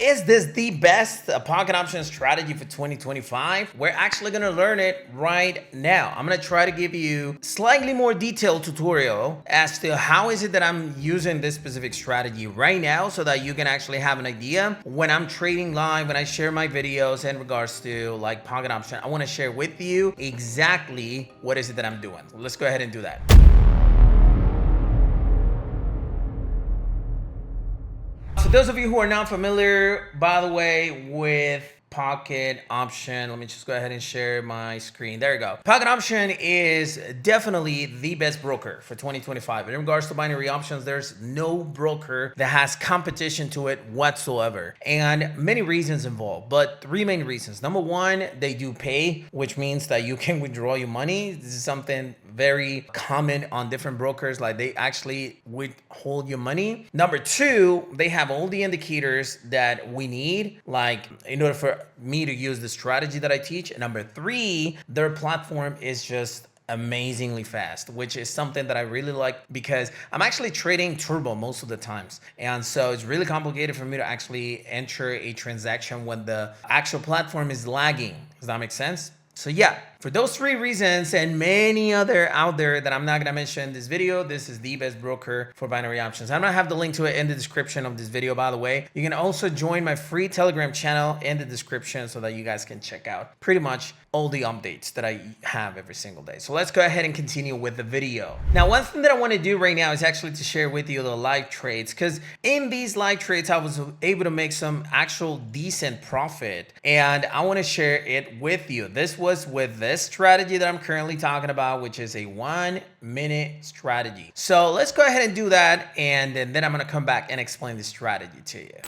is this the best pocket option strategy for 2025? We're actually gonna learn it right now. I'm gonna try to give you slightly more detailed tutorial as to how is it that I'm using this specific strategy right now so that you can actually have an idea when I'm trading live, when I share my videos in regards to like pocket option. I wanna share with you exactly what is it that I'm doing. Let's go ahead and do that. For those of you who are not familiar, by the way, with pocket option, let me just go ahead and share my screen. There you go. Pocket option is definitely the best broker for 2025. In regards to binary options, there's no broker that has competition to it whatsoever, and many reasons involved, but three main reasons. Number one, they do pay, which means that you can withdraw your money. This is something very common on different brokers, like they actually withhold your money. Number two, they have all the indicators that we need, like in order for me to use the strategy that I teach. And number three, their platform is just amazingly fast, which is something that I really like because I'm actually trading turbo most of the times. And so it's really complicated for me to actually enter a transaction when the actual platform is lagging. Does that make sense? So yeah, for those three reasons and many other out there that I'm not gonna mention in this video, this is the best broker for binary options. I'm gonna have the link to it in the description of this video, by the way. You can also join my free Telegram channel in the description so that you guys can check out pretty much all the updates that I have every single day. So let's go ahead and continue with the video. Now, one thing that I wanna do right now is actually to share with you the live trades, because in these live trades, I was able to make some actual decent profit, and I wanna share it with you. This was with this strategy that I'm currently talking about, which is a 1 minute strategy. So let's go ahead and do that, and then I'm gonna come back and explain the strategy to you.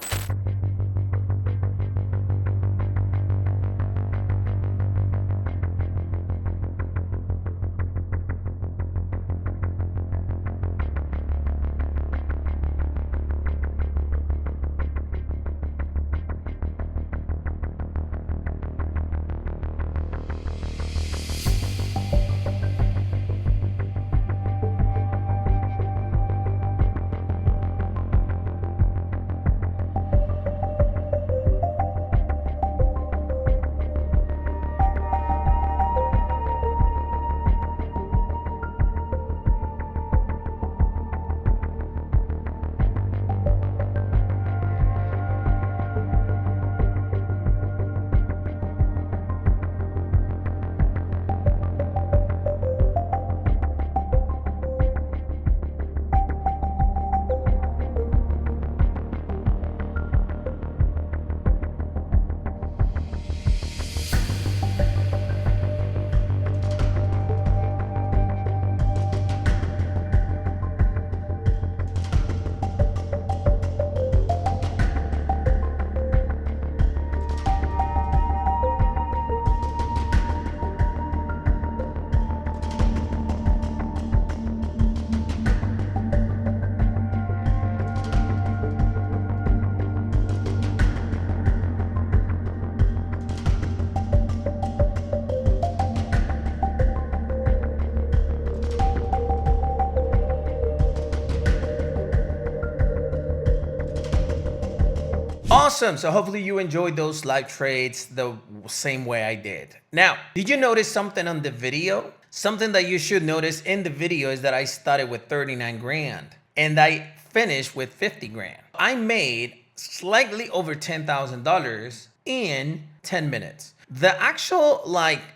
Awesome. So hopefully you enjoyed those live trades the same way I did. Now, did you notice something on the video? Something that you should notice in the video is that I started with 39 grand and I finished with 50 grand. I made slightly over $10,000 in 10 minutes. The actual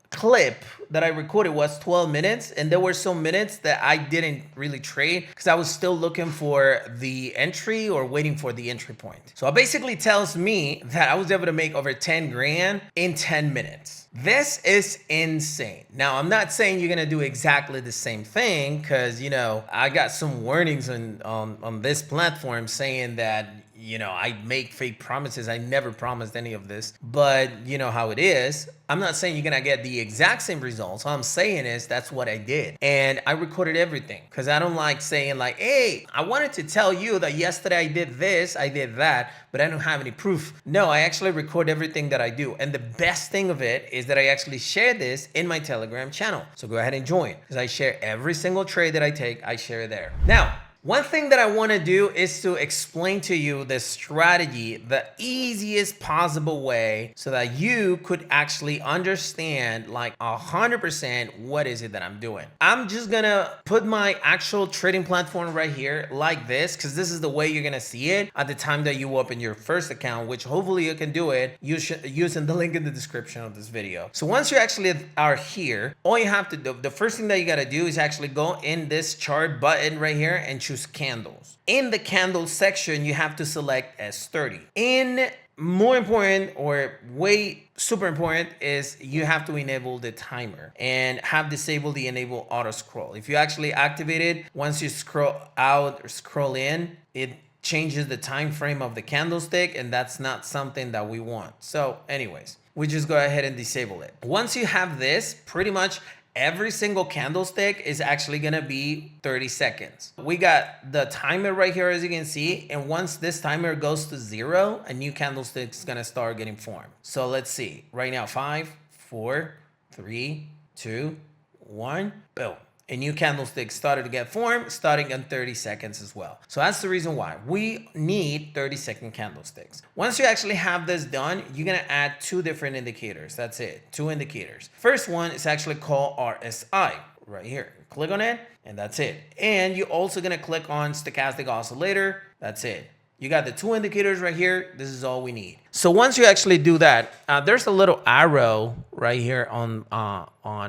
clip that I recorded was 12 minutes, and there were some minutes that I didn't really trade because I was still looking for the entry or waiting for the entry point. So it basically tells me that I was able to make over 10 grand in 10 minutes. This is insane. Now, I'm not saying you're gonna do exactly the same thing because, you know, I got some warnings on this platform saying that, you know, I make fake promises. I never promised any of this, but you know how it is. I'm not saying you're gonna get the exact same results. All I'm saying is that's what I did. And I recorded everything because I don't like saying like, hey, I wanted to tell you that yesterday I did this, I did that, but I don't have any proof. No, I actually record everything that I do. And the best thing of it is that I actually share this in my Telegram channel. So go ahead and join because I share every single trade that I take, I share there. Now, One thing that I want to do is to explain to you the strategy, the easiest possible way, so that you could actually understand like 100% what is it that I'm doing. I'm just gonna put my actual trading platform right here like this, because this is the way you're gonna see it at the time that you open your first account, which hopefully you can do it using the link in the description of this video. So once you actually are here, all you have to do, the first thing that you gotta do is actually go in this chart button right here and choose candles. In the candle section, you have to select S30. In more important, or way super important, is you have to enable the timer and have disabled the enable auto scroll. If you actually activate it, once you scroll out or scroll in, it changes the time frame of the candlestick, and that's not something that we want. So anyways, we just go ahead and disable it. Once you have this, pretty much every single candlestick is actually gonna be 30 seconds. We got the timer right here, as you can see, and once this timer goes to 0, a new candlestick is gonna start getting formed. So let's see, right now, 5, 4, 3, 2, 1, boom. A new candlestick started to get formed, starting in 30 seconds as well. So that's the reason why we need 30-second candlesticks. Once you actually have this done, you're gonna add 2 different indicators. That's it, 2 indicators. First one is actually called RSI right here. Click on it, and that's it. And you're also gonna click on stochastic oscillator. That's it. You got the 2 indicators right here. This is all we need. So once you actually do that, there's a little arrow right here on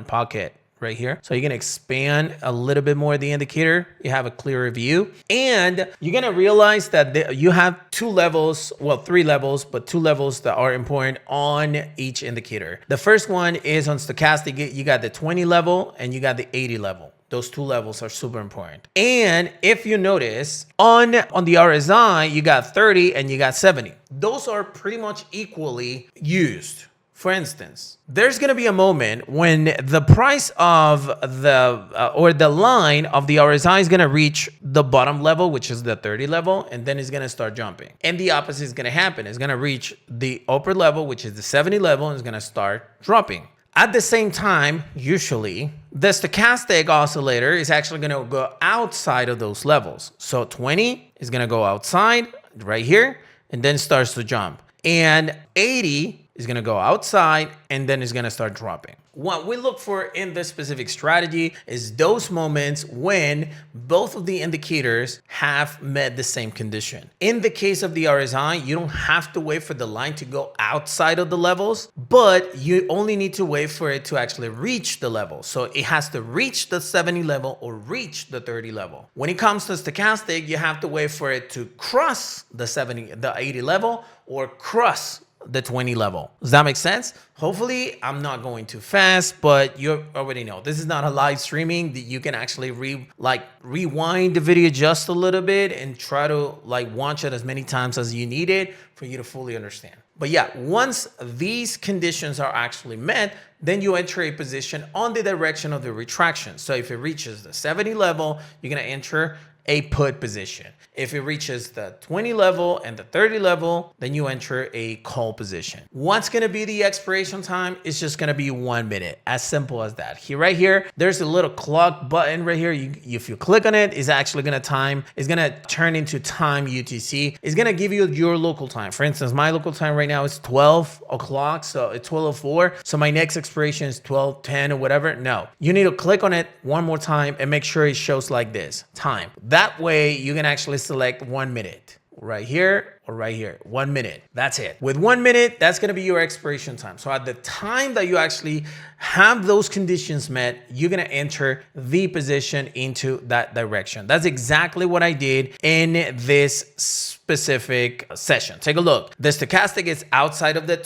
Pocket. Right here. So you're going to expand a little bit more the indicator. You have a clearer view, and you're going to realize that you have 2 levels, well, 3 levels, but 2 levels that are important on each indicator. The first one is on stochastic. You got the 20 level and you got the 80 level. Those 2 levels are super important. And if you notice on the RSI, you got 30 and you got 70. Those are pretty much equally used. For instance, there's going to be a moment when the price of the line of the RSI is going to reach the bottom level, which is the 30 level, and then it's going to start jumping. And the opposite is going to happen. It's going to reach the upper level, which is the 70 level, and it's going to start dropping. At the same time, usually, the stochastic oscillator is actually going to go outside of those levels. So 20 is going to go outside right here, and then starts to jump. And 80 is going to go outside, and then it's going to start dropping. What we look for in this specific strategy is those moments when both of the indicators have met the same condition. In the case of the RSI, you don't have to wait for the line to go outside of the levels, but you only need to wait for it to actually reach the level. So it has to reach the 70 level or reach the 30 level. When it comes to stochastic, you have to wait for it to cross the 80 level or cross the 20 level. Does that make sense? Hopefully I'm not going too fast, but you already know this is not a live streaming. That you can actually rewind the video just a little bit and try to watch it as many times as you need it for you to fully understand. But yeah, once these conditions are actually met, then you enter a position on the direction of the retraction. So if it reaches the 70 level, you're going to enter a put position. If it reaches the 20 level and the 30 level, then you enter a call position. What's going to be the expiration time? It's just going to be 1 minute. As simple as that. Right here, there's a little clock button right here. If you click on it, it's actually going to turn into time UTC. It's going to give you your local time. For instance, my local time right now is 12 o'clock. So it's 12:04. So my next expiration is 12:10 or whatever. No, you need to click on it one more time and make sure it shows like this, time. That way you can actually select 1 minute right here or right here. 1 minute. That's it. With 1 minute, that's going to be your expiration time. So at the time that you actually have those conditions met, you're going to enter the position into that direction. That's exactly what I did in this specific session. Take a look. The stochastic is outside of the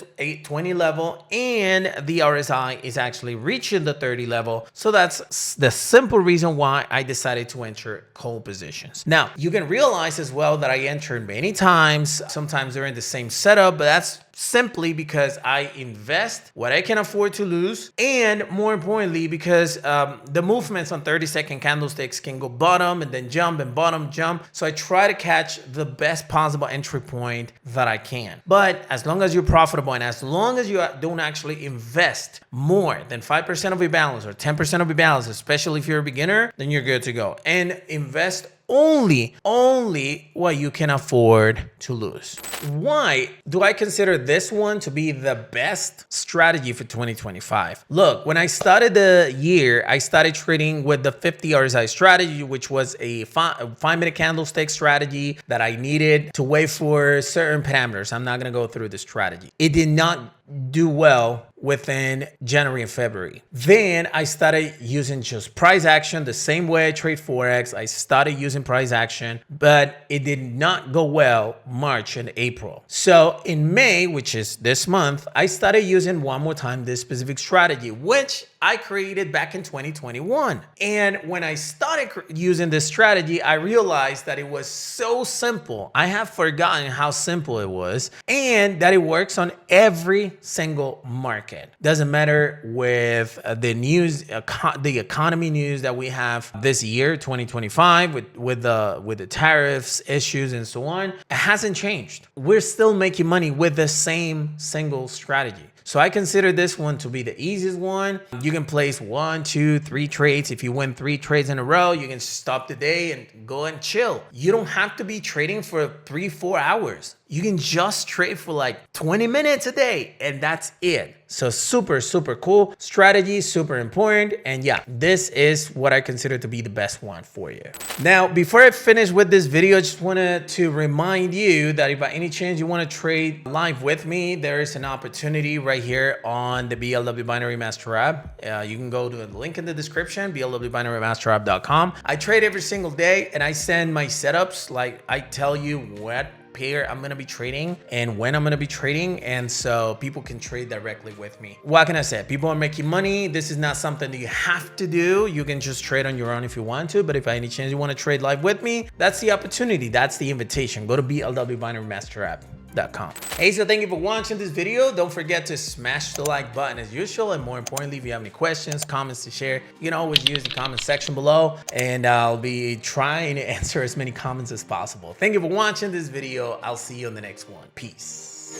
20 level and the RSI is actually reaching the 30 level. So that's the simple reason why I decided to enter call positions. Now, you can realize as well that I entered many times. Sometimes they're in the same setup, but that's simply because I invest what I can afford to lose, and more importantly, because the movements on 30-second candlesticks can go bottom and then jump and bottom jump. So I try to catch the best possible entry point that I can. But as long as you're profitable and as long as you don't actually invest more than 5% of your balance or 10% of your balance, especially if you're a beginner, then you're good to go. And invest only what you can afford to lose. Why do I consider this one to be the best strategy for 2025? Look, when I started the year, I started trading with the 50 RSI strategy, which was a 5-minute candlestick strategy that I needed to wait for certain parameters. I'm not going to go through the strategy. It did not do well within January and February. Then I started using just price action the same way I trade Forex. I started using price action, but it did not go well March and April. So in May, which is this month, I started using one more time this specific strategy, which I created back in 2021. And when I started using this strategy, I realized that it was so simple. I have forgotten how simple it was, and that it works on every single market. Doesn't matter with the news, the economy news that we have this year, 2025, with the tariffs issues and so on. It hasn't changed. We're still making money with the same single strategy. So I consider this one to be the easiest one. You can place 1, 2, 3 trades. If you win 3 trades in a row, you can stop the day and go and chill. You don't have to be trading for 3-4 hours. You can just trade for like 20 minutes a day, and that's it. So super, super cool strategy, super important. And yeah, this is what I consider to be the best one for you. Now, before I finish with this video, I just wanted to remind you that if by any chance you want to trade live with me, there is an opportunity right here on the BLW Binary Master app. You can go to the link in the description, blwbinarymaster.com. I trade every single day, and I send my setups. Like, I tell you what pair I'm gonna be trading and when I'm gonna be trading, and so people can trade directly with me. What can I say? People are making money. This is not something that you have to do. You can just trade on your own if you want to, but if by any chance you want to trade live with me, that's the opportunity. That's the invitation. Go to blwbinarymaster.com. Hey, so thank you for watching this video. Don't forget to smash the like button as usual, and more importantly, if you have any questions, comments to share, you can always use the comment section below, and I'll be trying to answer as many comments as possible. Thank you for watching this video. I'll see you on the next one. Peace.